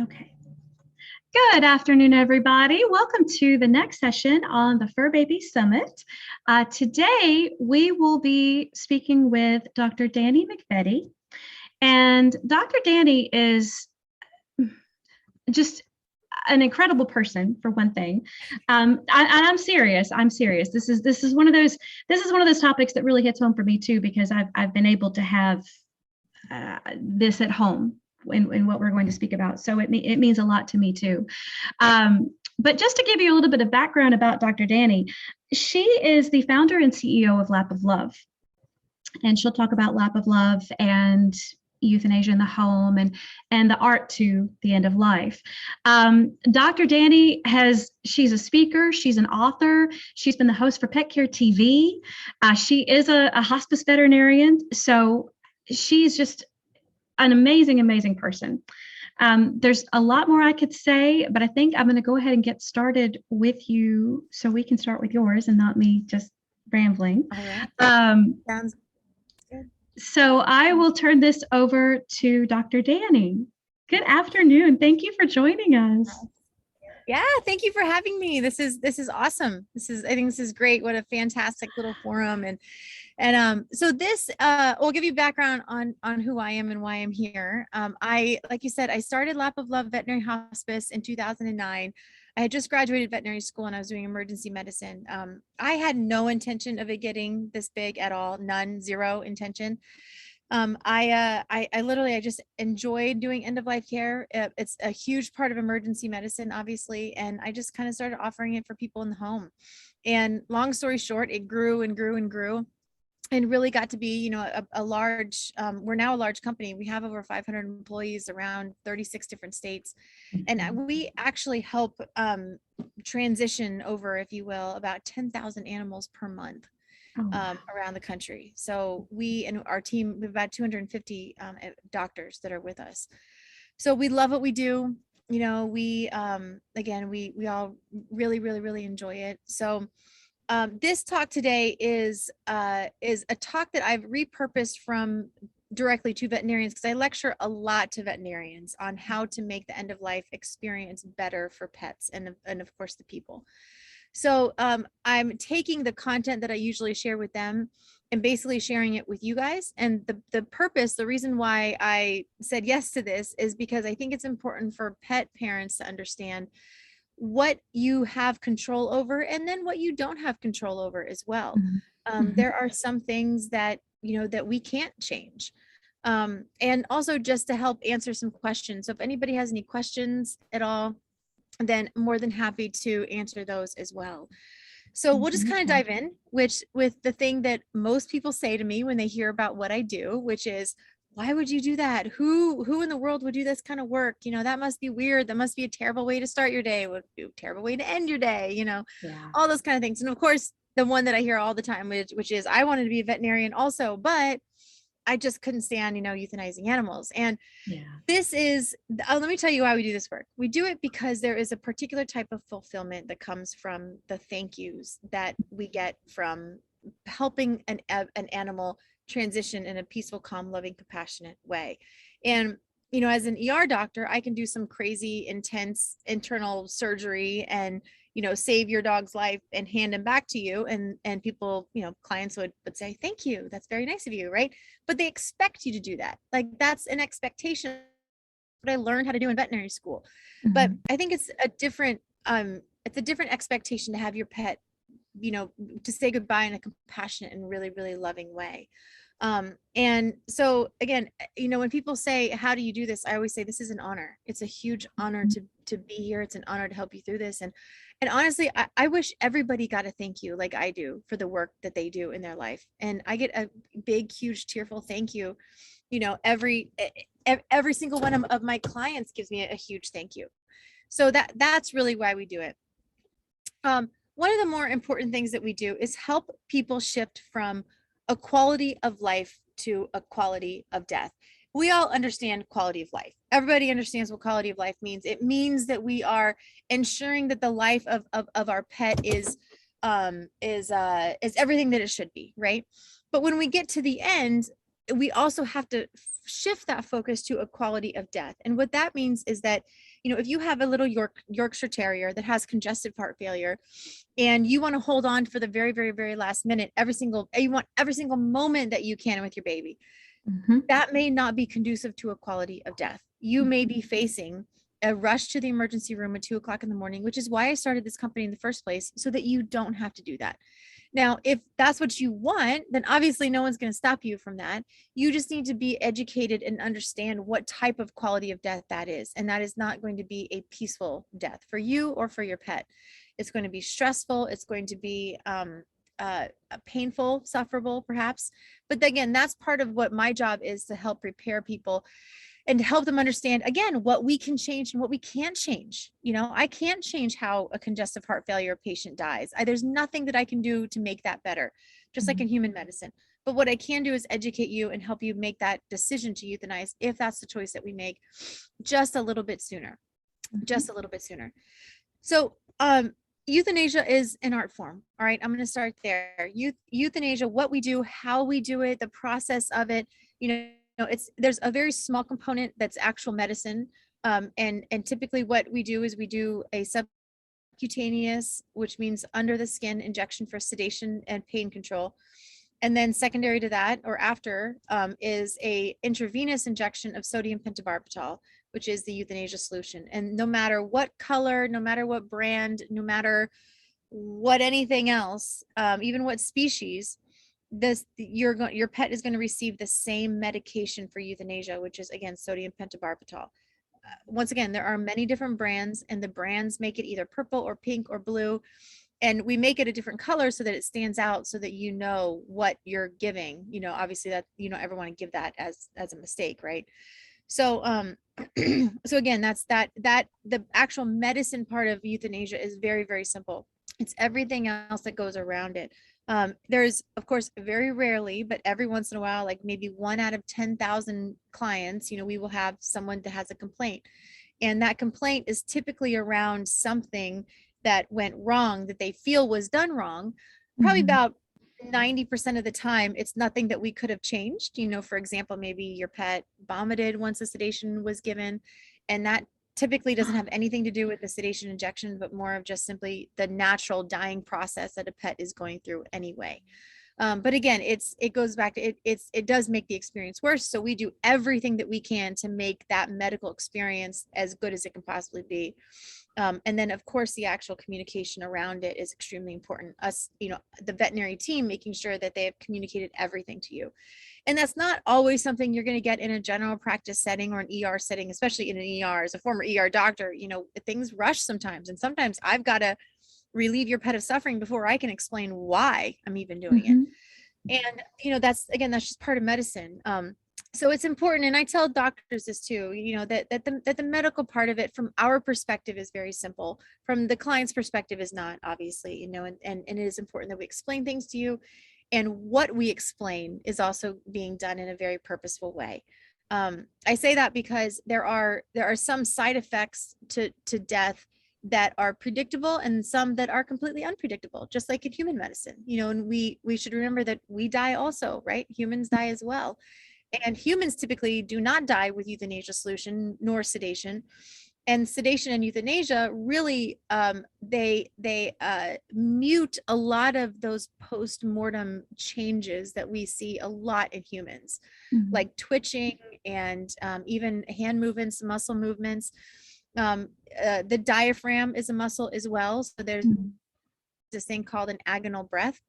Okay. Good afternoon, everybody. Welcome to the next session on the Fur Baby Summit. Today, we will be speaking with Dr. Dani McVety. And Dr. Dani is just an incredible person, for one thing. I'm serious. I'm serious. This is one of those topics that really hits home for me too, because I've been able to have this at home in what we're going to speak about. So it means a lot to me too. But just to give you a little bit of background about Dr. Dani, she is the founder and CEO of Lap of Love. And she'll talk about Lap of Love and euthanasia in the home and the art to the end of life. Dr. Dani she's a speaker, she's an author, she's been the host for Pet Care TV. She is a hospice veterinarian. So she's just an amazing person. There's a lot more I could say, but I think I'm going to go ahead and get started with you so we can start with yours and not me just rambling. All right. Sounds good. So I will turn this over to Dr. Dani. Good afternoon. Thank you for joining us. Yeah, thank you for having me. This is awesome. I think this is great. What a fantastic little forum. And so this will give you background on who I am and why I'm here. Like you said, I started Lap of Love Veterinary Hospice in 2009. I had just graduated veterinary school and I was doing emergency medicine. I had no intention of it getting this big at all. None, zero intention. I just enjoyed doing end of life care. It's a huge part of emergency medicine, obviously. And I just kind of started offering it for people in the home. And long story short, it grew and grew and grew. And really got to be, a large, we're now a large company. We have over 500 employees around 36 different states. And we actually help transition over, if you will, about 10,000 animals per month around the country. So we and our team, we have about 250 doctors that are with us. So we love what we do. We all really enjoy it. So this talk today is a talk that I've repurposed from directly to veterinarians, because I lecture a lot to veterinarians on how to make the end of life experience better for pets and of course the people. So I'm taking the content that I usually share with them and basically sharing it with you guys. And the reason why I said yes to this is because I think it's important for pet parents to understand what you have control over and then what you don't have control over as well. There are some things that that we can't change, and also just to help answer some questions. So if anybody has any questions at all, then I'm more than happy to answer those as well. So we'll just kind of dive in, with the thing that most people say to me when they hear about what I do, which is, why would you do that? Who in the world would do this kind of work? That must be weird. That must be a terrible way to start your day. Would be a terrible way to end your day, all those kind of things. And of course, the one that I hear all the time, which is, I wanted to be a veterinarian also, but I just couldn't stand, euthanizing animals. And this is, let me tell you why we do this work. We do it because there is a particular type of fulfillment that comes from the thank yous that we get from helping an animal transition in a peaceful, calm, loving, compassionate way. And as an ER doctor, I can do some crazy, intense internal surgery and save your dog's life and hand him back to you, and people, clients would say, thank you, that's very nice of you, right? But they expect you to do that. Like, that's an expectation that I learned how to do in veterinary school. But I think it's a different expectation to have your pet, to say goodbye in a compassionate and really loving way. And so again, when people say, how do you do this? I always say, this is an honor. It's a huge honor to be here. It's an honor to help you through this. And honestly, I wish everybody got a thank you like I do for the work that they do in their life. And I get a big, huge, tearful thank you. Every single one of my clients gives me a huge thank you. So that's really why we do it. One of the more important things that we do is help people shift from a quality of life to a quality of death. We all understand quality of life. Everybody understands what quality of life means. It means that we are ensuring that the life of our pet is everything that it should be, right? But when we get to the end, we also have to shift that focus to a quality of death. And what that means is that, if you have a little Yorkshire Terrier that has congestive heart failure, and you want to hold on for the very, very, very last minute, you want every single moment that you can with your baby, that may not be conducive to a quality of death. You may be facing a rush to the emergency room at 2 o'clock in the morning, which is why I started this company in the first place, so that you don't have to do that. Now, if that's what you want, then obviously no one's going to stop you from that. You just need to be educated and understand what type of quality of death that is. And that is not going to be a peaceful death for you or for your pet. It's going to be stressful. It's going to be painful, sufferable, perhaps. But again, that's part of what my job is, to help prepare people and to help them understand, again, what we can change and what we can't change. I can't change how a congestive heart failure patient dies. There's nothing that I can do to make that better, just like in human medicine. But what I can do is educate you and help you make that decision to euthanize, if that's the choice that we make, just a little bit sooner, So euthanasia is an art form. All right, I'm going to start there. Euthanasia, what we do, how we do it, the process of it, there's a very small component that's actual medicine. And typically what we do is we do a subcutaneous, which means under the skin injection for sedation and pain control. And then secondary to that, or after, is a intravenous injection of sodium pentobarbital, which is the euthanasia solution. And no matter what color, no matter what brand, no matter what anything else, even what species, your pet is going to receive the same medication for euthanasia, which is, again, sodium pentobarbital. Once again, there are many different brands, and the brands make it either purple or pink or blue. And we make it a different color so that it stands out, so that you know what you're giving. Obviously that you don't ever want to give that as a mistake, right? So so again, that's that the actual medicine part of euthanasia is very, very simple. It's everything else that goes around it. There's, of course, very rarely, but every once in a while, like maybe 1 out of 10,000 clients, we will have someone that has a complaint. And that complaint is typically around something that went wrong, that they feel was done wrong. Probably about 90% of the time, it's nothing that we could have changed. For example, maybe your pet vomited once the sedation was given, and that typically doesn't have anything to do with the sedation injection, but more of just simply the natural dying process that a pet is going through anyway. But again, it goes back to it does make the experience worse. So we do everything that we can to make that medical experience as good as it can possibly be. And then, of course, the actual communication around it is extremely important. Us, the veterinary team, making sure that they have communicated everything to you. And that's not always something you're going to get in a general practice setting or an ER setting, especially in an ER. As a former ER doctor, things rush sometimes. And sometimes I've got to relieve your pet of suffering before I can explain why I'm even doing it. And, that's just part of medicine. So it's important, and I tell doctors this too, that the medical part of it from our perspective is very simple. From the client's perspective is not, obviously, and it is important that we explain things to you, and what we explain is also being done in a very purposeful way. I say that because there are some side effects to death that are predictable, and some that are completely unpredictable, just like in human medicine, and we should remember that we die also, right? Humans die as well. And humans typically do not die with euthanasia solution nor sedation. And sedation and euthanasia really, they mute a lot of those post-mortem changes that we see a lot in humans, like twitching and even hand movements, muscle movements. The diaphragm is a muscle as well. So there's this thing called an agonal breath.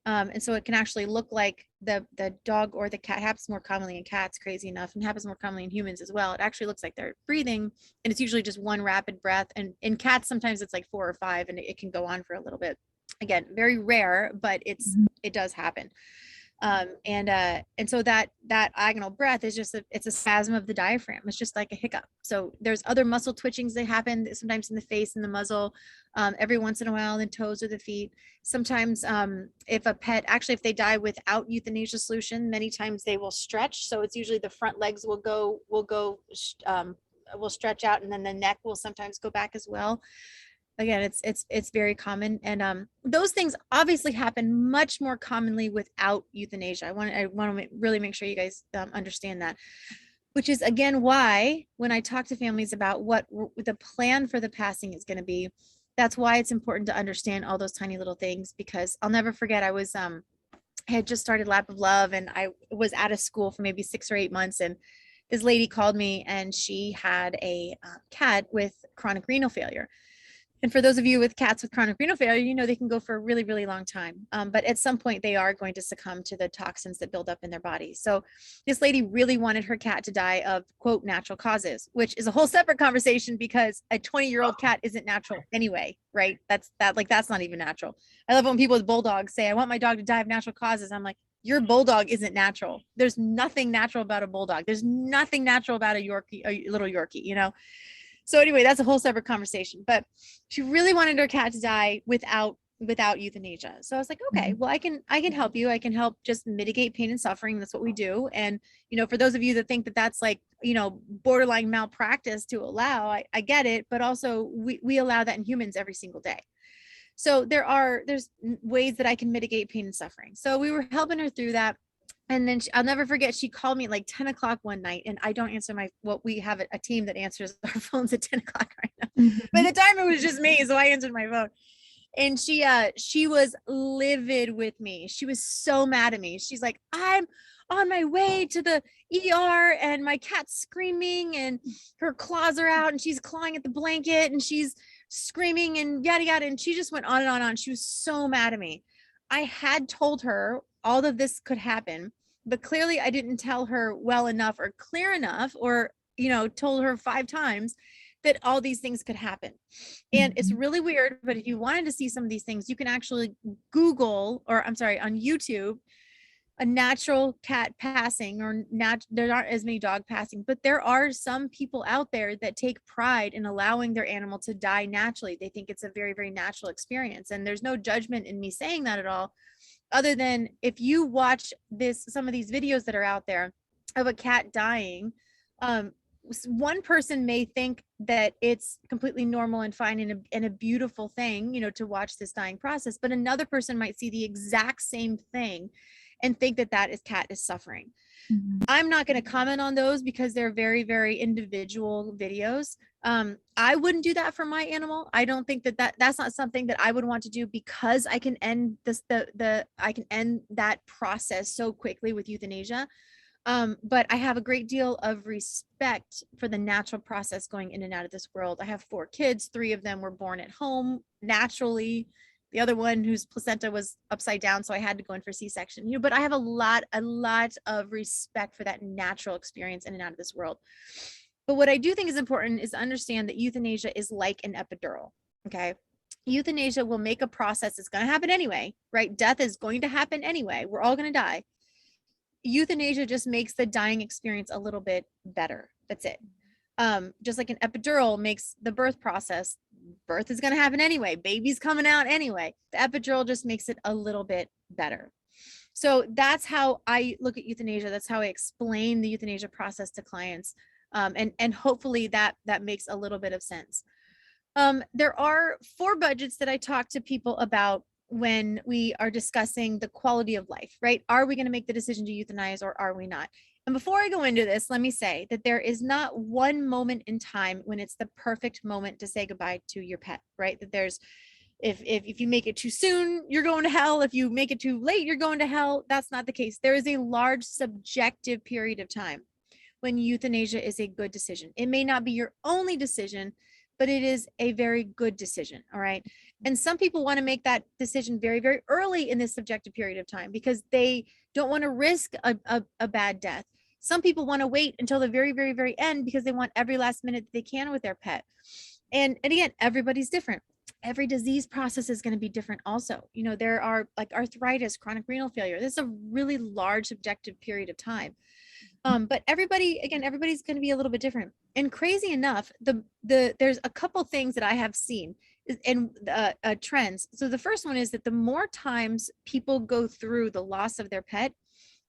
And so it can actually look like the dog or the cat. Happens more commonly in cats, crazy enough, and happens more commonly in humans as well. It actually looks like they're breathing, and it's usually just one rapid breath. And in cats, sometimes it's like 4 or 5, and it can go on for a little bit. Again, very rare, but it does happen. And so that agonal breath is just it's a spasm of the diaphragm. It's just like a hiccup. So there's other muscle twitchings that happen sometimes in the face and the muzzle, every once in a while in the toes or the feet. Sometimes if a pet, actually, if they die without euthanasia solution, many times they will stretch. So it's usually the front legs will stretch out, and then the neck will sometimes go back as well. again, it's very common. And those things obviously happen much more commonly without euthanasia. I want to really make sure you guys understand that, which is again why when I talk to families about what the plan for the passing is going to be, that's why it's important to understand all those tiny little things. Because I'll never forget, I had just started Lap of Love, and I was out of school for maybe 6 or 8 months, and this lady called me, and she had a cat with chronic renal failure. And for those of you with cats with chronic renal failure, you know, they can go for a really, really long time. But at some point they are going to succumb to the toxins that build up in their body. So this lady really wanted her cat to die of, quote, natural causes, which is a whole separate conversation because a 20-year-old cat isn't natural anyway, right? That's not even natural. I love when people with bulldogs say, I want my dog to die of natural causes. I'm like, your bulldog isn't natural. There's nothing natural about a bulldog. There's nothing natural about a Yorkie, a little Yorkie, you know? So anyway, that's a whole separate conversation, but she really wanted her cat to die without euthanasia. So I was like, okay, well, I can help you. I can help just mitigate pain and suffering. That's what we do. And, you know, for those of you that think that that's like, you know, borderline malpractice to allow, I get it, but also we allow that in humans every single day. So there's ways that I can mitigate pain and suffering. So we were helping her through that. And then I'll never forget, she called me at like 10 o'clock one night, and I don't answer we have a team that answers our phones at 10 o'clock right now. By the time it was just me, so I answered my phone. And she was livid with me. She was so mad at me. She's like, I'm on my way to the ER and my cat's screaming and her claws are out and she's clawing at the blanket and she's screaming and yada, yada. And she just went on and on and on. She was so mad at me. I had told her all of this could happen, but clearly I didn't tell her well enough or clear enough, or, you know, told her 5 times that all these things could happen. And it's really weird, but if you wanted to see some of these things, you can actually Google, or I'm sorry, on YouTube, a natural cat passing, or there aren't as many dog passing, but there are some people out there that take pride in allowing their animal to die naturally. They think it's a very, very natural experience. And there's no judgment in me saying that at all, other than if you watch some of these videos that are out there of a cat dying, one person may think that it's completely normal and fine and a beautiful thing, you know, to watch this dying process, but another person might see the exact same thing and think that cat is suffering. I'm not going to comment on those because they're very, very individual videos. I wouldn't do that for my animal. I don't think that's not something that I would want to do, because I can end I can end that process so quickly with euthanasia. But I have a great deal of respect for the natural process going in and out of this world. I have 4 kids. 3 of them were born at home naturally. The other one, whose placenta was upside down, so I had to go in for C-section. You know, but I have a lot of respect for that natural experience in and out of this world. But what I do think is important is to understand that euthanasia is like an epidural. Okay. Euthanasia will make a process. It's going to happen anyway, right? Death is going to happen anyway. We're all going to die. Euthanasia just makes the dying experience a little bit better. That's it. Just like an epidural makes the birth process, birth is going to happen anyway. Baby's coming out anyway. The epidural just makes it a little bit better. So that's how I look at euthanasia. That's how I explain the euthanasia process to clients. And hopefully that makes a little bit of sense. There are 4 budgets that I talk to people about when we are discussing the quality of life, right? Are we going to make the decision to euthanize, or are we not? And before I go into this, let me say that there is not one moment in time when it's the perfect moment to say goodbye to your pet, right? That there's, if you make it too soon, you're going to hell. If you make it too late, you're going to hell. That's not the case. There is a large subjective period of time when euthanasia is a good decision. It may not be your only decision, but it is a very good decision. All right. And some people want to make that decision very, very early in this subjective period of time because they don't want to risk a bad death. Some people want to wait until the very, very, very end because they want every last minute that they can with their pet. And again, everybody's different. Every disease process is going to be different also. You know, there are like arthritis, chronic renal failure. This is a really large subjective period of time. But everybody's going to be a little bit different. And crazy enough, there's a couple things that I have seen in trends. So the first one is that the more times people go through the loss of their pet,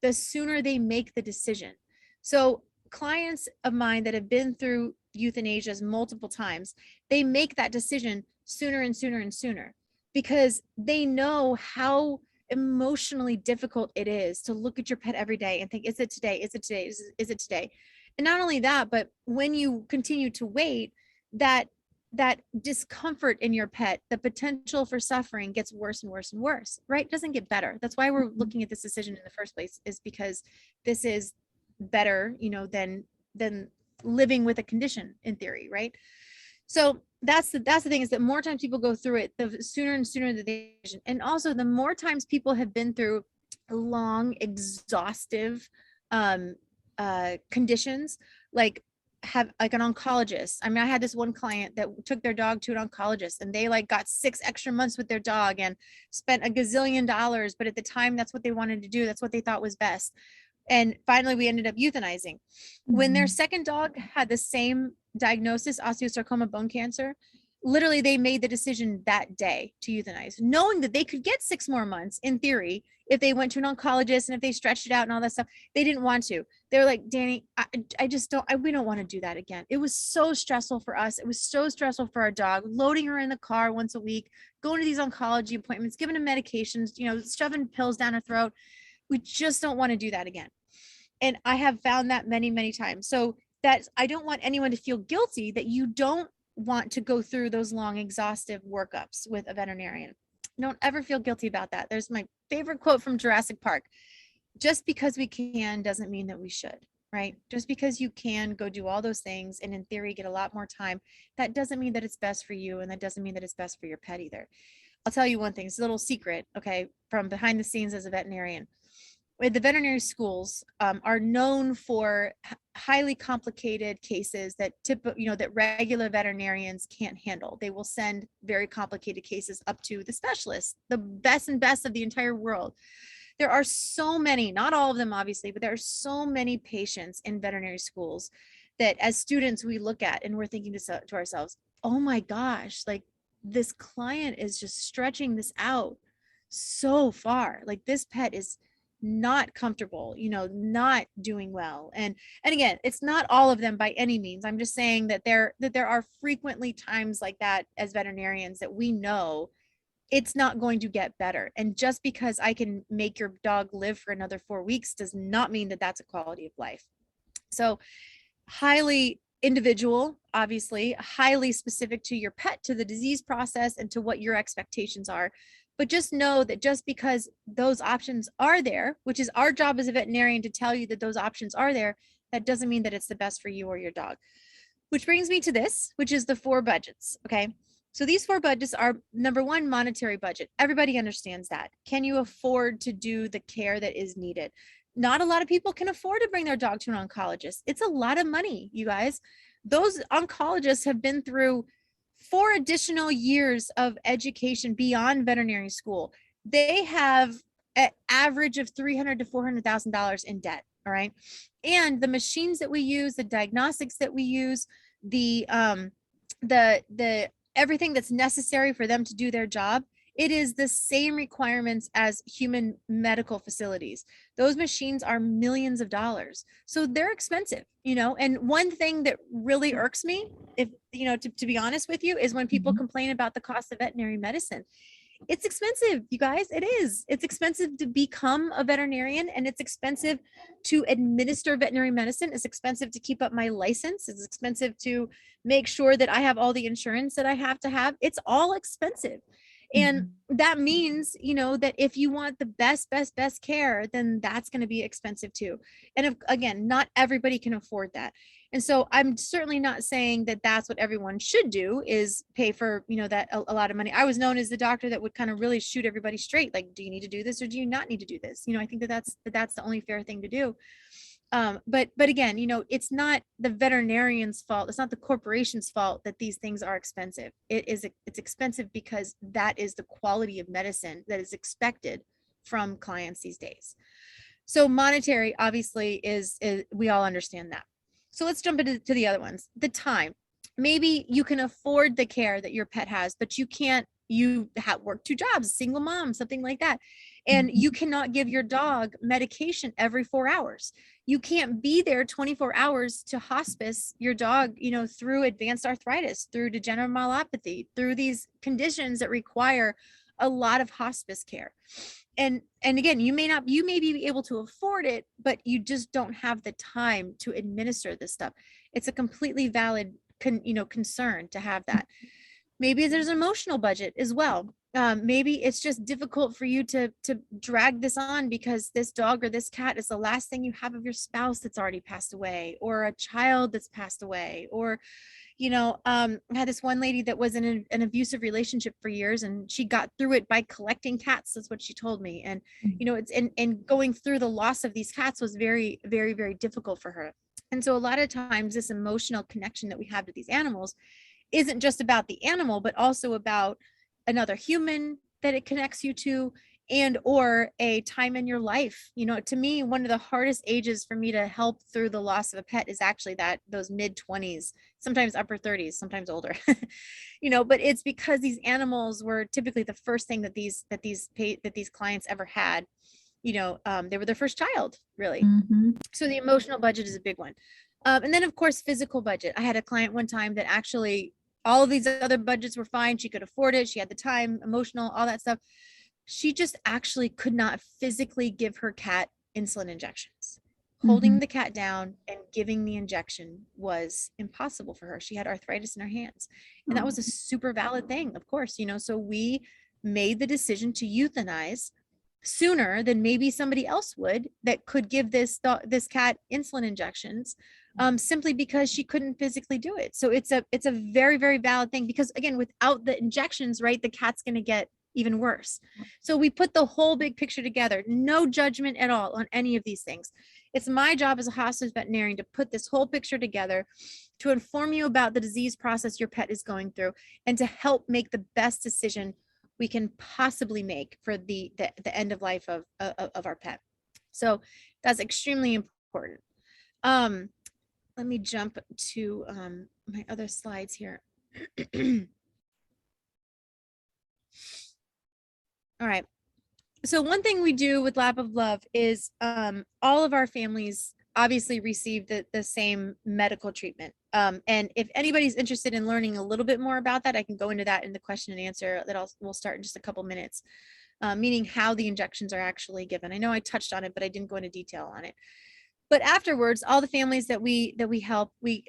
the sooner they make the decision. So clients of mine that have been through euthanasias multiple times, they make that decision sooner and sooner and sooner, because they know how emotionally difficult it is to look at your pet every day and think, is it today? Is it today? Is it today? And not only that, but when you continue to wait, that discomfort in your pet, the potential for suffering gets worse and worse and worse, right? It doesn't get better. That's why we're looking at this decision in the first place, is because this is better, than living with a condition in theory, right? So that's the thing, is that more times people go through it, the sooner and sooner that they, and also the more times people have been through long, exhaustive conditions, like have like an oncologist. I mean, I had this one client that took their dog to an oncologist, and they like got 6 extra months with their dog and spent a gazillion dollars, but at the time that's what they wanted to do, that's what they thought was best. And finally we ended up euthanizing. When their second dog had the same diagnosis, osteosarcoma, bone cancer, literally they made the decision that day to euthanize, knowing that they could get 6 more months in theory if they went to an oncologist and if they stretched it out and all that stuff. They didn't want to. They were like, Dani, I just don't, we don't want to do that again. It was so stressful for us. It was so stressful for our dog, loading her in the car once a week, going to these oncology appointments, giving her medications, shoving pills down her throat. We just don't want to do that again. And I have found that many, many times. So that's, I don't want anyone to feel guilty that you don't want to go through those long, exhaustive workups with a veterinarian. Don't ever feel guilty about that. There's my favorite quote from Jurassic Park. Just because we can doesn't mean that we should, right? Just because you can go do all those things and in theory get a lot more time, that doesn't mean that it's best for you. And that doesn't mean that it's best for your pet either. I'll tell you one thing, it's a little secret, okay, from behind the scenes as a veterinarian. The veterinary schools are known for highly complicated cases that that regular veterinarians can't handle. They will send very complicated cases up to the specialists, the best and best of the entire world. There are so many, not all of them obviously, but there are so many patients in veterinary schools that as students we look at and we're thinking to ourselves, oh my gosh, like this client is just stretching this out so far. Like this pet is not comfortable, not doing well. And again, it's not all of them by any means. I'm just saying that there are frequently times like that as veterinarians that we know it's not going to get better. And just because I can make your dog live for another 4 weeks does not mean that that's a quality of life. So highly individual, obviously, highly specific to your pet, to the disease process, and to what your expectations are. But just know that just because those options are there, which is our job as a veterinarian to tell you that those options are there, that doesn't mean that it's the best for you or your dog. Which brings me to this, which is the 4 budgets, okay? So these 4 budgets are, number 1, monetary budget. Everybody understands that. Can you afford to do the care that is needed? Not a lot of people can afford to bring their dog to an oncologist. It's a lot of money, you guys. Those oncologists have been through 4 additional years of education beyond veterinary school. They have an average of $300,000 to $400,000 in debt. All right. And the machines that we use, the diagnostics that we use, the everything that's necessary for them to do their job, it is the same requirements as human medical facilities. Those machines are millions of dollars. So they're expensive, and one thing that really irks me, if, to be honest with you, is when people complain about the cost of veterinary medicine. It's expensive, you guys. It is. It's expensive to become a veterinarian, and it's expensive to administer veterinary medicine. It's expensive to keep up my license. It's expensive to make sure that I have all the insurance that I have to have. It's all expensive. And that means, that if you want the best care, then that's going to be expensive too. And again, not everybody can afford that. And so I'm certainly not saying that that's what everyone should do, is pay for, that a lot of money. I was known as the doctor that would kind of really shoot everybody straight. Like, do you need to do this or do you not need to do this? I think that's the only fair thing to do. But again, it's not the veterinarian's fault. It's not the corporation's fault that these things are expensive. It's expensive because that is the quality of medicine that is expected from clients these days. So monetary obviously is we all understand that. So let's jump into the other ones. The time. Maybe you can afford the care that your pet has, but you can't, work 2 jobs, single mom, something like that. And you cannot give your dog medication every 4 hours. you can't be there 24 hours to hospice your dog, through advanced arthritis, through degenerative myelopathy, through these conditions that require a lot of hospice care. And again, you may be able to afford it, but you just don't have the time to administer this stuff. It's a completely valid concern to have that. Maybe there's an emotional budget as well. Maybe it's just difficult for you to drag this on because this dog or this cat is the last thing you have of your spouse that's already passed away, or a child that's passed away, or I had this one lady that was in an abusive relationship for years, and she got through it by collecting cats. That's what she told me. And it's and going through the loss of these cats was very, very, very difficult for her. And so a lot of times this emotional connection that we have to these animals isn't just about the animal, but also about another human that it connects you to, and or a time in your life. To me, one of the hardest ages for me to help through the loss of a pet is actually those mid-20s, sometimes upper 30s, sometimes older. But it's because these animals were typically the first thing that these clients ever had. They were their first child, really. Mm-hmm. So the emotional budget is a big one. And then of course, physical budget. I had a client one time that actually all of these other budgets were fine. She could afford it. She had the time, emotional, all that stuff. She just actually could not physically give her cat insulin injections. Holding the cat down and giving the injection was impossible for her. She had arthritis in her hands. And that was a super valid thing, of course, so we made the decision to euthanize sooner than maybe somebody else would that could give this cat insulin injections, simply because she couldn't physically do it. So it's a very, very valid thing, because again, without the injections, right, the cat's going to get even worse. So we put the whole big picture together, no judgment at all on any of these things. It's my job as a hospice veterinarian to put this whole picture together, to inform you about the disease process your pet is going through, and to help make the best decision we can possibly make for the end of life of our pet. So that's extremely important. Let me jump to my other slides here. All right. So one thing we do with Lap of Love is all of our families obviously receive the same medical treatment. And if anybody's interested in learning a little bit more about that, I can go into that in the question and answer that we'll start in just a couple minutes, meaning how the injections are actually given. I know I touched on it, but I didn't go into detail on it. But afterwards, all the families that we help, we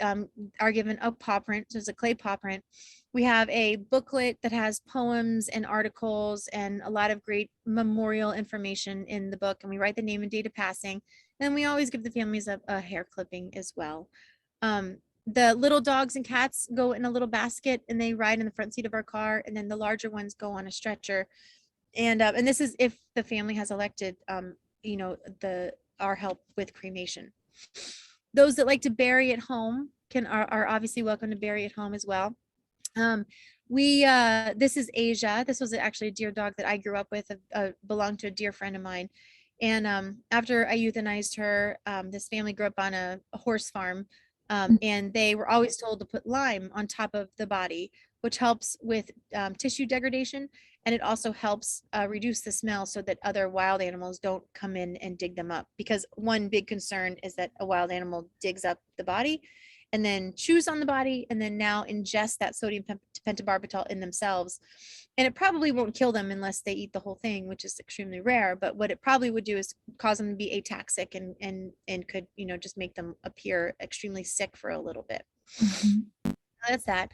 are given a paw print. So it's a clay paw print. We have a booklet that has poems and articles and a lot of great memorial information in the book. And we write the name and date of passing. And we always give the families a hair clipping as well. The little dogs and cats go in a little basket and they ride in the front seat of our car. And then the larger ones go on a stretcher. And this is if the family has elected, our help with cremation. Those that like to bury at home are obviously welcome to bury at home as well. This is Asia. This was actually a dear dog that I grew up with, belonged to a dear friend of mine. And after I euthanized her, this family grew up on a horse farm, and they were always told to put lime on top of the body, which helps with tissue degradation. And it also helps reduce the smell so that other wild animals don't come in and dig them up. Because one big concern is that a wild animal digs up the body and then chews on the body and then now ingest that sodium pentobarbital in themselves. And it probably won't kill them unless they eat the whole thing, which is extremely rare. But what it probably would do is cause them to be ataxic and could, just make them appear extremely sick for a little bit. That's that.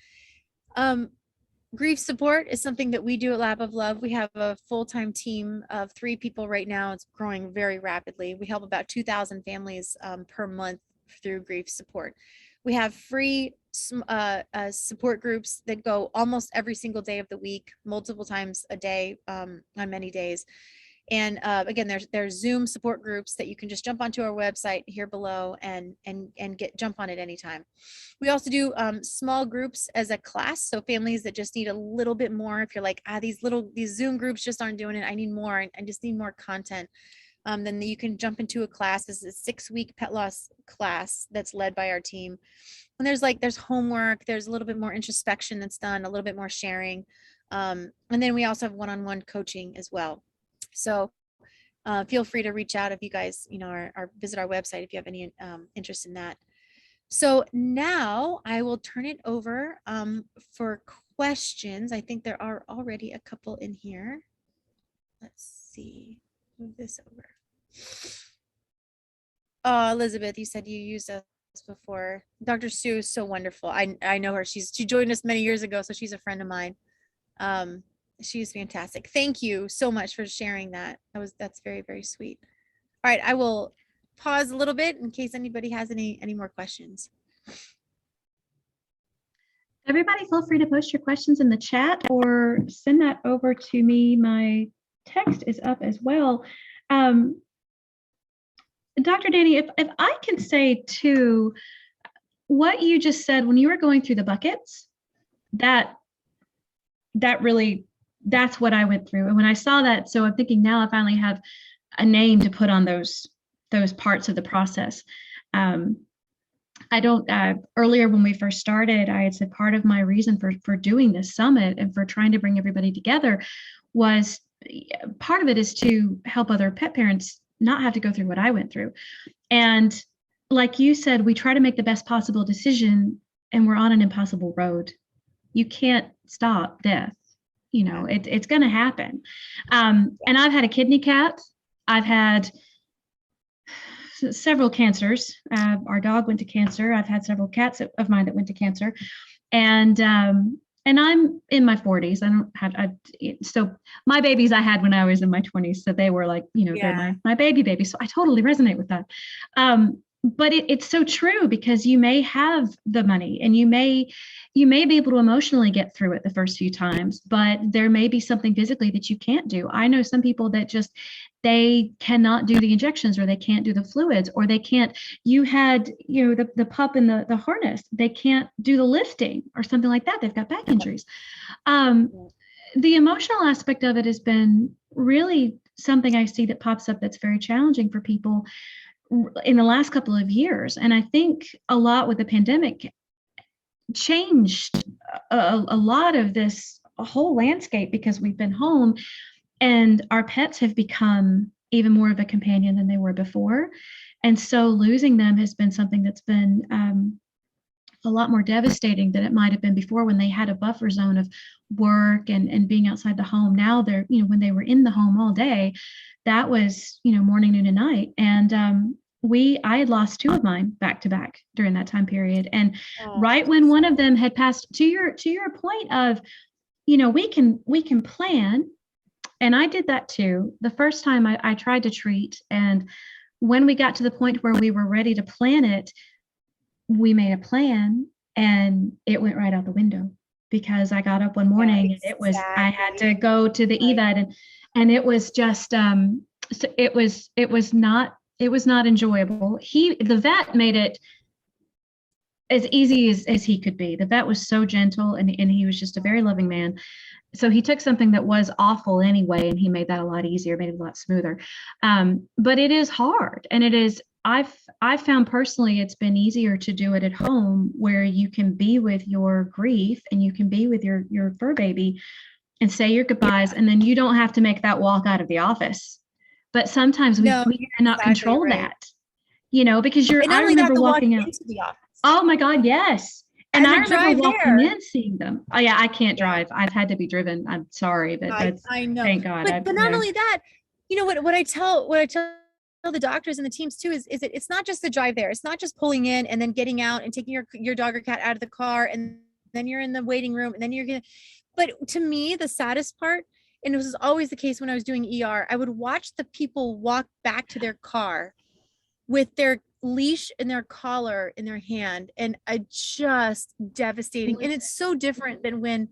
Grief support is something that we do at Lap of Love. We have a full-time team of 3 people right now. It's growing very rapidly. We help about 2,000 families per month through grief support. We have free support groups that go almost every single day of the week, multiple times a day, on many days. And again, there's Zoom support groups that you can just jump onto our website here below and jump on at any time. We also do small groups as a class. So families that just need a little bit more, if you're like, these Zoom groups just aren't doing it, I need more, I just need more content. Then you can jump into a class. This is a 6-week pet loss class that's led by our team. And there's homework, there's a little bit more introspection that's done, a little bit more sharing. And then we also have one-on-one coaching as well. So feel free to reach out if you guys, are visit our website if you have any interest in that. So now I will turn it over for questions. I think there are already a couple in here. Let's see, move this over. Oh, Elizabeth, you said you used us before. Dr. Sue is so wonderful. I know her. She joined us many years ago, so she's a friend of mine. She's fantastic. Thank you so much for sharing that. That's very, very sweet. All right, I will pause a little bit in case anybody has any more questions. Everybody feel free to post your questions in the chat or send that over to me. My text is up as well. Dr. Dani, if I can say too, what you just said when you were going through the buckets, that really, that's what I went through. And when I saw that, so I'm thinking now I finally have a name to put on those parts of the process. I don't, earlier when we first started, I had said part of my reason for doing this summit and for trying to bring everybody together was, part of it is to help other pet parents not have to go through what I went through. And like you said, we try to make the best possible decision and we're on an impossible road. You can't stop death. It's going to happen. And I've had a kidney cat. I've had several cancers. Our dog went to cancer. I've had several cats of mine that went to cancer. And I'm in my 40s. So my babies I had when I was in my 20s. So they were like, they're my baby. So I totally resonate with that. But it's so true, because you may have the money and you may be able to emotionally get through it the first few times, but there may be something physically that you can't do. I know some people that they cannot do the injections, or they can't do the fluids, or they can't, you had, the pup in the harness, they can't do the lifting or something like that. They've got back injuries. The emotional aspect of it has been really something I see that pops up that's very challenging for people in the last couple of years. And I think a lot with the pandemic changed a lot of this whole landscape, because we've been home and our pets have become even more of a companion than they were before. And so losing them has been something that's been a lot more devastating than it might have been before, when they had a buffer zone of work and being outside the home. Now they're, when they were in the home all day, that was, morning, noon, and night. And I had lost two of mine back to back during that time period. And right when one of them had passed, to your point of, we can plan. And I did that too. The first time I tried to treat, and when we got to the point where we were ready to plan it, we made a plan and it went right out the window, because I got up one morning and it was, I had to go to the eval, and it was just, so it was not enjoyable. The vet made it as easy as he could be. The vet was so gentle, and he was just a very loving man. So he took something that was awful anyway, and he made that a lot easier, made it a lot smoother. But it is hard, and it is, I've found personally, it's been easier to do it at home, where you can be with your grief and you can be with your fur baby and say your goodbyes, and then you don't have to make that walk out of the office. But sometimes we cannot control that, because I remember walking out into the office. Oh my God, yes. And I remember walking in, seeing them. Oh yeah, I can't drive. I've had to be driven. I'm sorry, but I know. Thank God. But not only that, what I tell the doctors and the teams too is it's not just the drive there. It's not just pulling in and then getting out and taking your dog or cat out of the car, and then you're in the waiting room, and then you're gonna. But to me, the saddest part, and this was always the case when I was doing ER, I would watch the people walk back to their car with their leash and their collar in their hand, and just devastating. And it's so different than when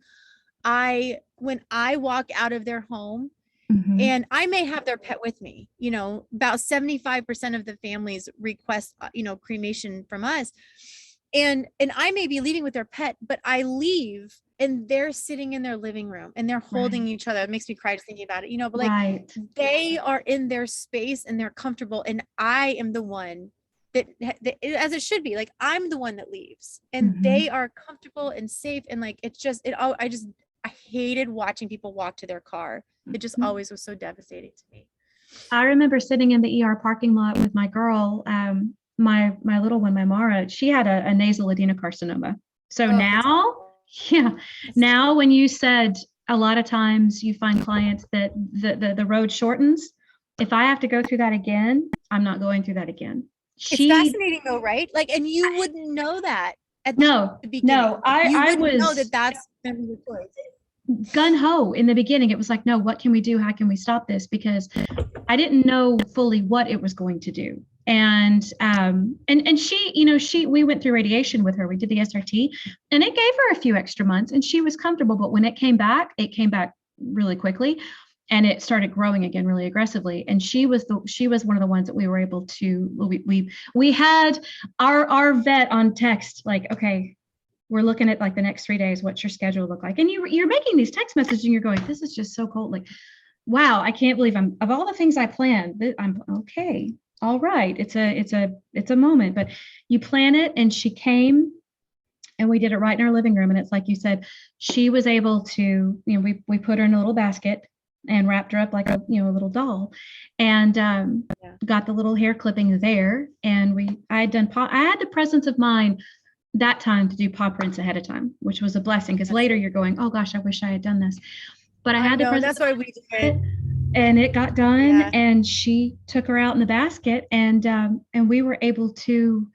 I walk out of their home. Mm-hmm. And I may have their pet with me. About 75% of the families request cremation from us, and I may be leaving with their pet, but I leave and they're sitting in their living room and they're holding each other. It makes me cry just thinking about it, but like they are in their space and they're comfortable, and I am the one that as it should be, like I'm the one that leaves, and they are comfortable and safe, and like I hated watching people walk to their car. It just always was so devastating to me. I remember sitting in the ER parking lot with my girl, my little one, my Mara. She had a nasal adenocarcinoma. So Oh, that's now, yeah, that's now when you said a lot of times you find clients that the road shortens. If I have to go through that again, I'm not going through that again. it's She fascinating though, right? Like, and you wouldn't know that at no, the beginning. no, You I wouldn't know was that that's gonna be your choice. gun ho in the beginning. It was like, no, what can we do? How can we stop this? Because I didn't know fully what it was going to do. And she, we went through radiation with her. We did the SRT, and it gave her a few extra months, and she was comfortable. But when it came back really quickly, and it started growing again really aggressively. And she was one of the ones that we were able to. We had our vet on text, like, okay, we're looking at like the next 3 days. What's your schedule look like? And you're making these text messages, and you're going, this is just so cold. Like, wow, I can't believe I'm of all the things I planned, I'm okay. All right. It's a moment, but you plan it. And she came and we did it right in our living room. And it's like you said, she was able to, we put her in a little basket and wrapped her up like a little doll, and got the little hair clipping there. And I had the presence of mind that time to do paw prints ahead of time, which was a blessing, because later you're going, oh gosh, I wish I had done this. But I had the presence. That's why we did. And it got done. Yeah. And she took her out in the basket, and we were able to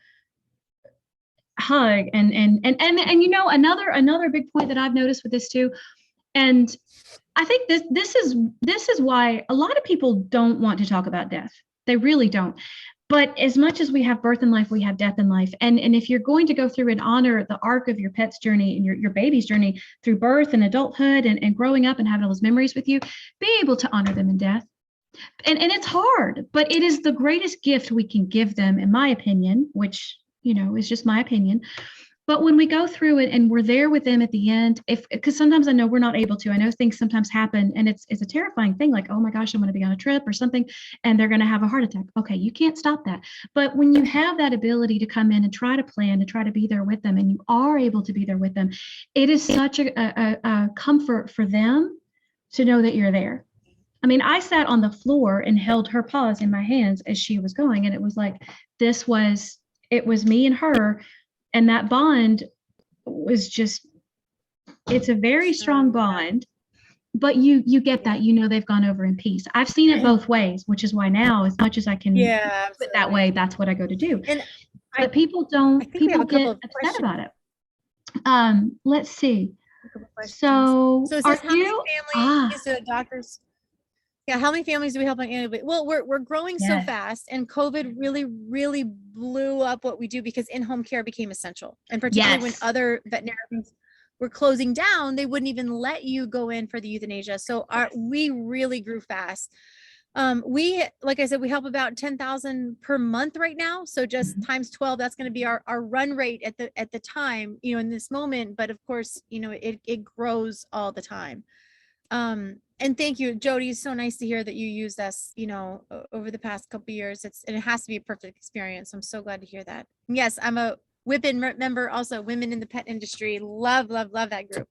hug and another big point that I've noticed with this too. And I think this is why a lot of people don't want to talk about death. They really don't. But as much as we have birth in life, we have death in life. And if you're going to go through and honor the arc of your pet's journey and your baby's journey through birth and adulthood and growing up and having all those memories with you, be able to honor them in death. And it's hard, but it is the greatest gift we can give them, in my opinion, which, is just my opinion. But when we go through it and we're there with them at the end, because sometimes I know we're not able to. I know things sometimes happen, and it's a terrifying thing, like, oh my gosh, I'm going to be on a trip or something and they're going to have a heart attack. Okay, you can't stop that. But when you have that ability to come in and try to plan, to try to be there with them, and you are able to be there with them, it is such a comfort for them to know that you're there. I mean, I sat on the floor and held her paws in my hands as she was going, and it was like, it was me and her. And that bond was it's a very strong bond, but you get that, they've gone over in peace. I've seen it both ways, which is why now, as much as I can put it that way, that's what I go to do. But people get upset about it. Let's see. So it says, how many families do doctors? Yeah, how many families do we help on annually? Well, we're growing so fast, and COVID really, really blew up what we do, because in-home care became essential. And particularly when other veterinarians were closing down, they wouldn't even let you go in for the euthanasia. So we really grew fast. Like I said, we help about 10,000 per month right now. So just times 12, that's going to be our run rate at the time, in this moment. But of course, it grows all the time. And thank you, Jody. It's so nice to hear that you used us, over the past couple of years. And it has to be a perfect experience. I'm so glad to hear that. And yes, I'm a WIPIN member, also Women in the Pet Industry. Love that group.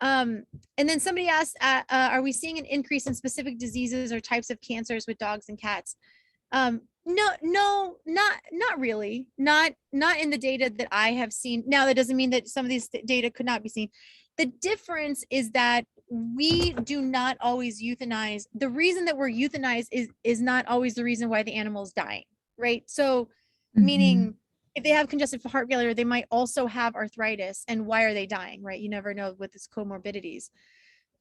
And then somebody asked, are we seeing an increase in specific diseases or types of cancers with dogs and cats? No, not really. Not in the data that I have seen. Now, that doesn't mean that some of these data could not be seen. The difference is that we do not always euthanize. The reason that we're euthanized is not always the reason why the animal is dying, right? So, meaning if they have congestive heart failure, they might also have arthritis. And why are they dying, right? You never know with this comorbidities.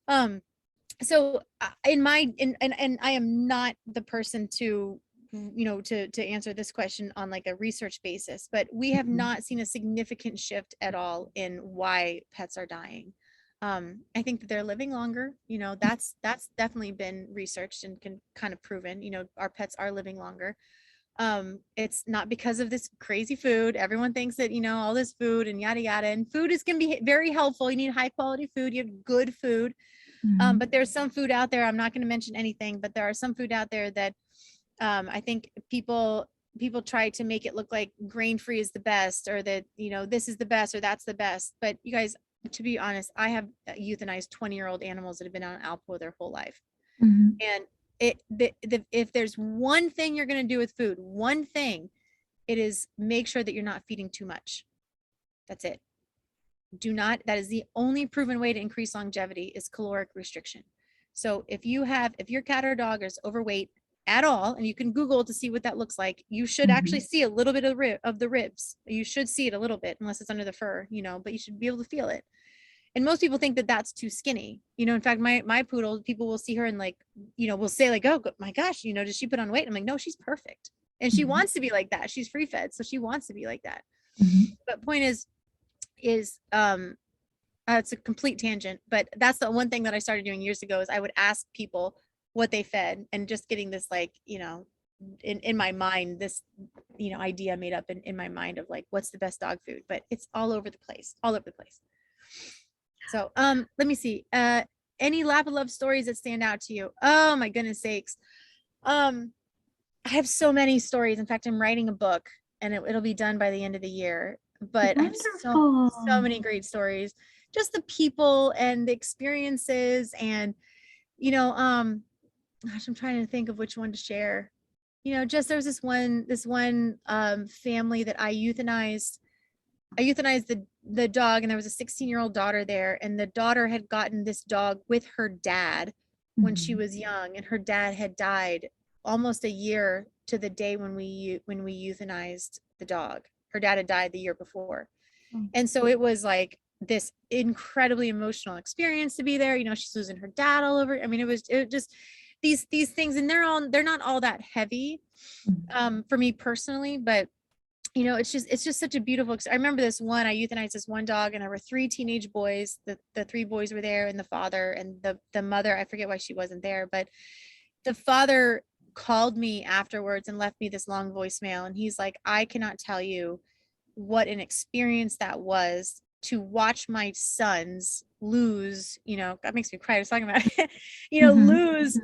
So and I am not the person to answer this question on like a research basis, but we have not seen a significant shift at all in why pets are dying. I think that they're living longer. That's definitely been researched and can kind of proven, our pets are living longer. It's not because of this crazy food. Everyone thinks that, all this food and yada, yada, and food is going to be very helpful. You need high quality food. You have good food. But there's some food out there. I'm not going to mention anything, but there are some food out there that, I think people try to make it look like grain-free is the best, or that, this is the best, or that's the best. But you guys, to be honest, I have euthanized 20-year-old animals that have been on Alpo their whole life. And if there's one thing you're going to do with food, one thing, it is make sure that you're not feeding too much. That's it. That is the only proven way to increase longevity, is caloric restriction. So if your cat or dog is overweight at all, and you can Google to see what that looks like, you should actually see a little bit of the ribs. You should see it a little bit, unless it's under the fur, but you should be able to feel it. And most people think that that's too skinny. In fact, my poodle, people will see her and will say like, oh my gosh, does she put on weight? I'm like, no, she's perfect. And she wants to be like that. She's free fed. So she wants to be like that. But point is it's a complete tangent, but that's the one thing that I started doing years ago, is I would ask people what they fed, and just getting this in my mind, this idea made up in my mind of like, what's the best dog food, but it's all over the place. So let me see, any lap of love stories that stand out to you? Oh my goodness sakes. I have so many stories. In fact, I'm writing a book, and it'll be done by the end of the year, but I have so many great stories, just the people and the experiences, and gosh, I'm trying to think of which one to share. Just there's this one family that I euthanized the dog, and there was a 16-year-old daughter there, and the daughter had gotten this dog with her dad when she was young, and her dad had died almost a year to the day when we euthanized the dog. Her dad had died the year before. And so it was like this incredibly emotional experience to be there. She's losing her dad all over. I mean, it was just these things, and they're not all that heavy for me personally, but it's just such a beautiful. I remember this one, I euthanized this one dog, and there were 3 teenage boys. The 3 boys were there, and the father, and the mother, I forget why she wasn't there, but the father called me afterwards and left me this long voicemail. And he's like, I cannot tell you what an experience that was, to watch my sons lose, that makes me cry just talking about it, lose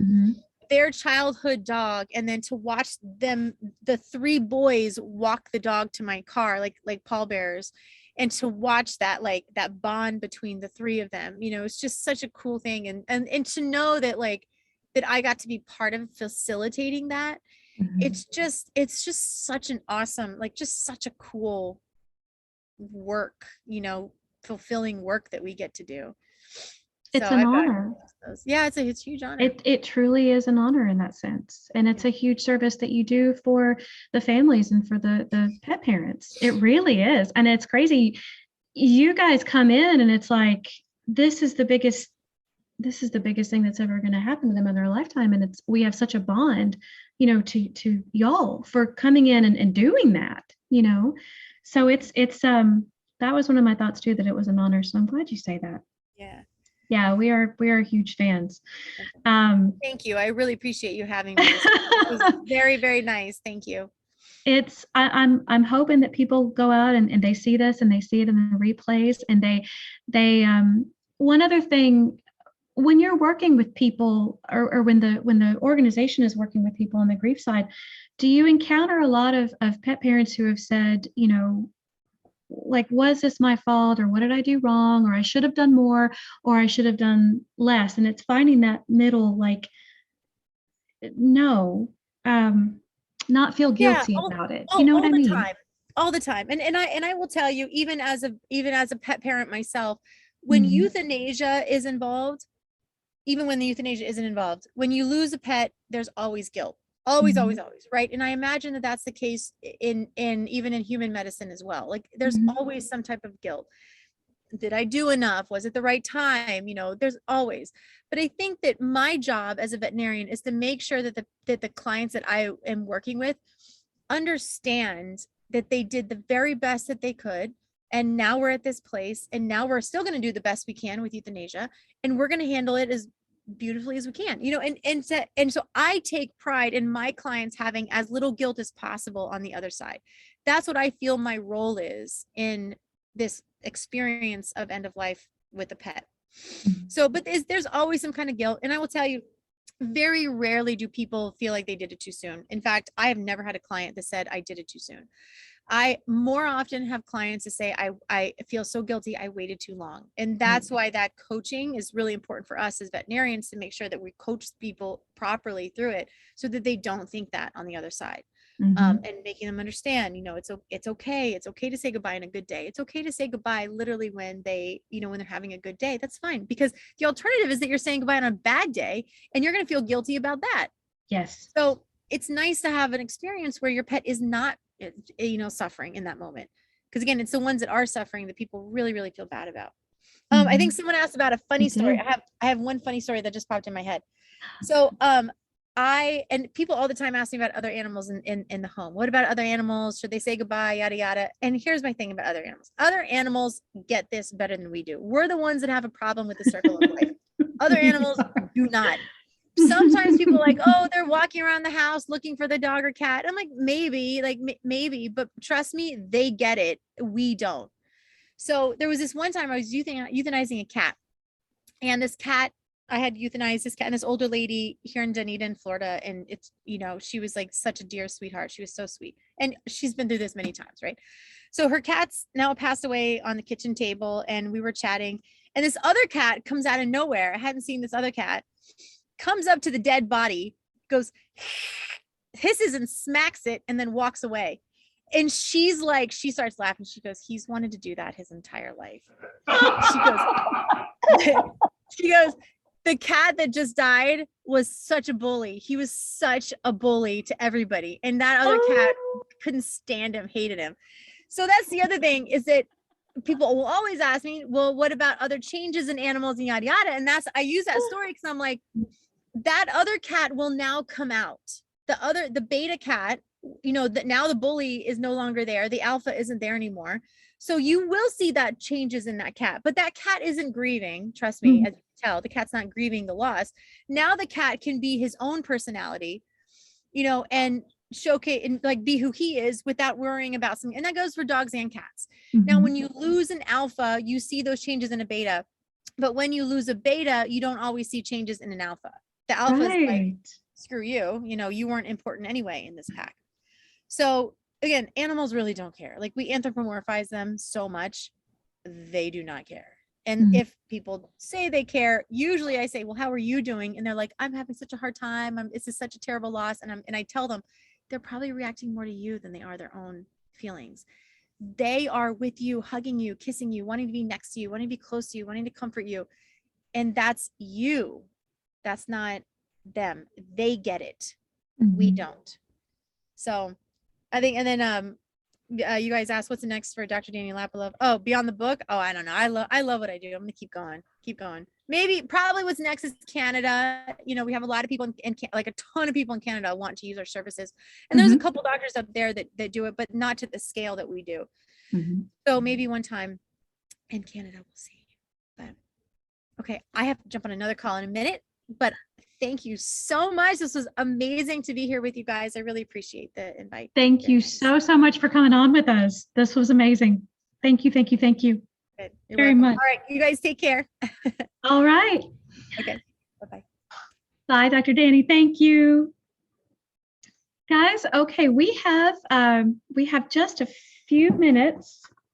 their childhood dog, and then to watch them, the 3 boys, walk the dog to my car, like pallbearers, and to watch that, like that bond between the 3 of them, it's just such a cool thing. And to know that that I got to be part of facilitating that. It's just such an awesome, just such a cool work, fulfilling work that we get to do. It's an honor. Yeah, it's a huge honor. It truly is an honor in that sense. And it's a huge service that you do for the families and for the pet parents. It really is. And it's crazy. You guys come in and it's like, this is the biggest thing that's ever going to happen to them in their lifetime. And we have such a bond, to y'all for coming in and doing that, so it's that was one of my thoughts too, that it was an honor. So I'm glad you say that. Yeah, we are huge fans. Thank you. I really appreciate you having me. It was very, very nice. Thank you. I'm hoping that people go out and they see this, and they see it in the replays, and they one other thing, when you're working with people, or when the organization is working with people on the grief side, do you encounter a lot of pet parents who have said, like, was this my fault, or what did I do wrong, or I should have done more, or I should have done less? And it's finding that middle, like, no, not feel guilty about it. You know what I mean? All the time. And I will tell you, even as a pet parent myself, when euthanasia is involved, even when the euthanasia isn't involved, when you lose a pet, there's always guilt. Always, right? And I imagine that that's the case in even in human medicine as well. Like, there's always some type of guilt. Did I do enough? Was it the right time? There's always. But I think that my job as a veterinarian is to make sure that the clients that I am working with understand that they did the very best that they could. And now we're at this place, and now we're still going to do the best we can with euthanasia, and we're going to handle it as beautifully as we can, and so I take pride in my clients having as little guilt as possible on the other side. That's what I feel my role is in this experience of end of life with a pet. So, but there's always some kind of guilt. And I will tell you, very rarely do people feel like they did it too soon. In fact, I have never had a client that said I did it too soon. I more often have clients to say, I feel so guilty, I waited too long. And that's why that coaching is really important for us as veterinarians, to make sure that we coach people properly through it so that they don't think that on the other side. And making them understand, it's okay. It's okay to say goodbye on a good day. It's okay to say goodbye literally when they, when they're having a good day. That's fine, because the alternative is that you're saying goodbye on a bad day and you're going to feel guilty about that. Yes. So it's nice to have an experience where your pet is not, suffering in that moment. Because again, it's the ones that are suffering that people really, really feel bad about. I think someone asked about a funny story. I have one funny story that just popped in my head. So, and people all the time ask me about other animals in the home. What about other animals? Should they say goodbye? Yada, yada. And here's my thing about other animals. Other animals get this better than we do. We're the ones that have a problem with the circle of life. Other animals do not. Sometimes people are like, oh, they're walking around the house looking for the dog or cat. I'm like, maybe, but trust me, they get it. We don't. So there was this one time I was euthanizing a cat, and this cat, I had euthanized this cat, and this older lady here in Dunedin, Florida. And it's, she was like such a dear sweetheart. She was so sweet. And she's been through this many times, right? So her cat's now passed away on the kitchen table, and we were chatting, and this other cat comes out of nowhere. I hadn't seen this other cat, comes up to the dead body, goes, hisses and smacks it, and then walks away. And she's like, she starts laughing. She goes, he's wanted to do that his entire life. She goes, the cat that just died was such a bully. He was such a bully to everybody. And that other cat couldn't stand him, hated him. So that's the other thing, is that people will always ask me, well, what about other changes in animals and yada, yada. And I use that story because I'm like, that other cat will now come out. The beta cat, that now the bully is no longer there. The alpha isn't there anymore. So you will see that changes in that cat, but that cat isn't grieving. Trust me, as you can tell, the cat's not grieving the loss. Now the cat can be his own personality, and showcase and like be who he is without worrying about something. And that goes for dogs and cats. Now, when you lose an alpha, you see those changes in a beta, but when you lose a beta, you don't always see changes in an alpha. The alpha is like, screw you, you weren't important anyway in this pack. So again, animals really don't care. Like, we anthropomorphize them so much, they do not care. And if people say they care, usually I say, well, how are you doing? And they're like, I'm having such a hard time. This is such a terrible loss. And I tell them, they're probably reacting more to you than they are their own feelings. They are with you, hugging you, kissing you, wanting to be next to you, wanting to be close to you, wanting to comfort you. And that's you. That's not them. They get it. We don't. So I think, and then you guys asked what's next for Dr. Dani Lapalove. Oh, beyond the book. Oh, I don't know. I love what I do. I'm gonna keep going. Maybe probably what's next is Canada. We have a lot of people in like a ton of people in Canada want to use our services, and there's a couple doctors up there that do it, but not to the scale that we do. So maybe one time in Canada, we'll see. But okay, I have to jump on another call in a minute, but thank you so much. This was amazing to be here with you guys. I really appreciate the invite. Thank you so much for coming on with us. This was amazing. Thank you. Good. You're very welcome. Much. All right, you guys take care. All right. Okay. Bye-bye. Bye, Dr. Dani. Thank you. Guys, okay, we have just a few minutes